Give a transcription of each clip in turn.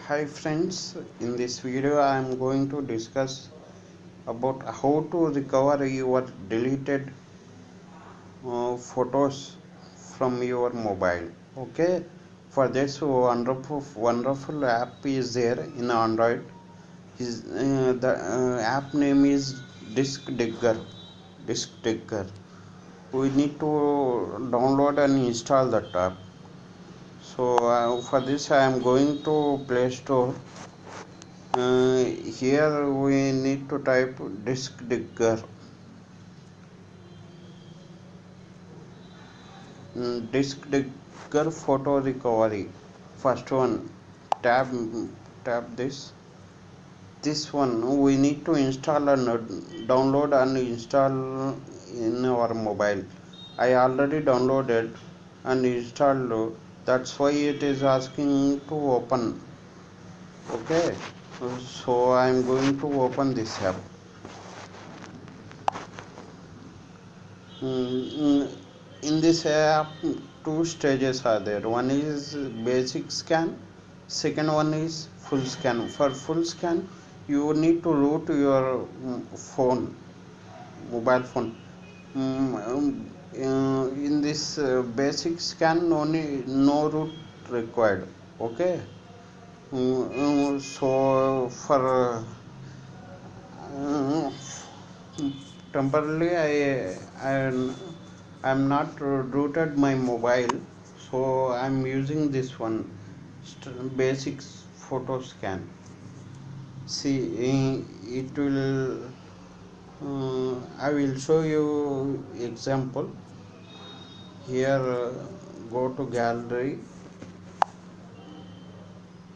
Hi friends, in this video I am going to discuss about how to recover your deleted photos from your mobile. Okay, for this wonderful app is there in Android. The app name is Disk Digger. Disk Digger. We need to download and install that app. So for this I am going to Play Store. Here we need to type Disk Digger. Disk Digger photo recovery. First one, tab this one we need to install and download and install in our mobile. I already downloaded and installed, that's why it is asking to open. Okay, so I am going to open this app. In this app, two stages are there. One is basic scan, second one is full scan. For full scan, you need to root your phone, mobile phone. In this basic scan, no root required. Okay. So for uh, temporarily I'm not rooted my mobile, so I'm using this one basic photo scan. See, it will I will show you example here. Go to gallery.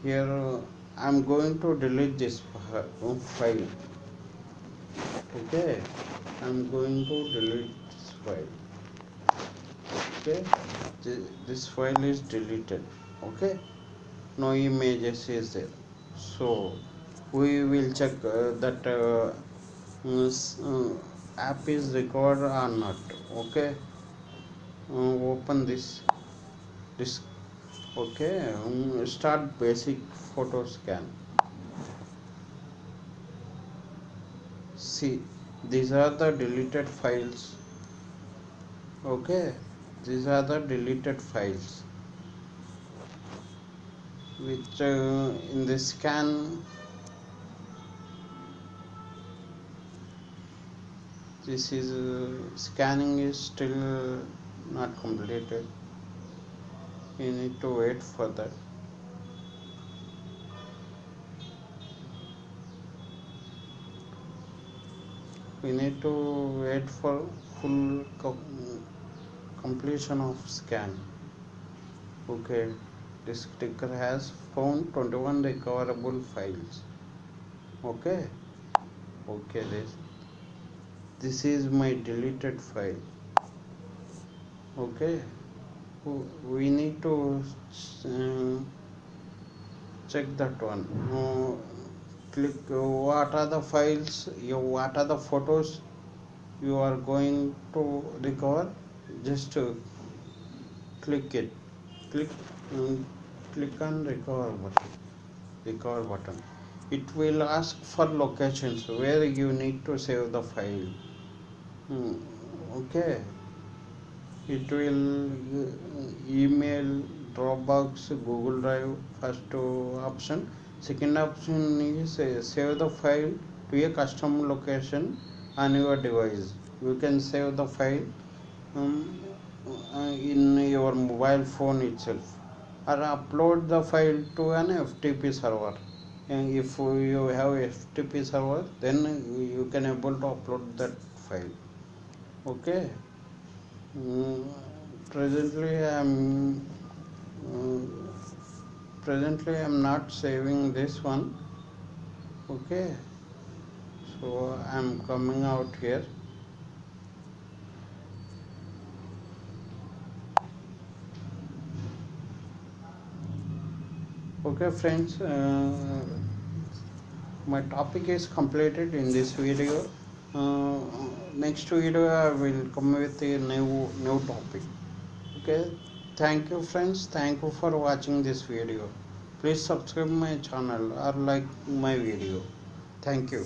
Here I'm going to delete this file. Okay, I'm going to delete this file. Okay, this file is deleted. Okay, no images is there, so we will check that app is recovered or not. Okay, open this. Okay, start basic photo scan. See, these are the deleted files. Okay, these are the deleted files which in the scan, this is scanning is still not completed. You need to wait for that. We need to wait for full completion of scan. Okay, this sticker has found 21 recoverable files. Okay, this is my deleted file. Okay, we need to check that one. Click what are the files, what are the photos you are going to recover. Just click it. Click click on recover button. It will ask for locations where you need to save the file. Okay, it will email, Dropbox, Google Drive. First option. Second option is save the file to a custom location on your device. You can save the file in your mobile phone itself, or upload the file to an FTP server. And if you have FTP server, then you can able to upload that file. Okay. Mm, presently I'm not saving this one. Okay, so I'm coming out here. Okay friends, my topic is completed in this video. uh, Next video I will come with a new topic. Okay, thank you friends, thank you for watching this video. Please subscribe my channel or like my video. Thank you.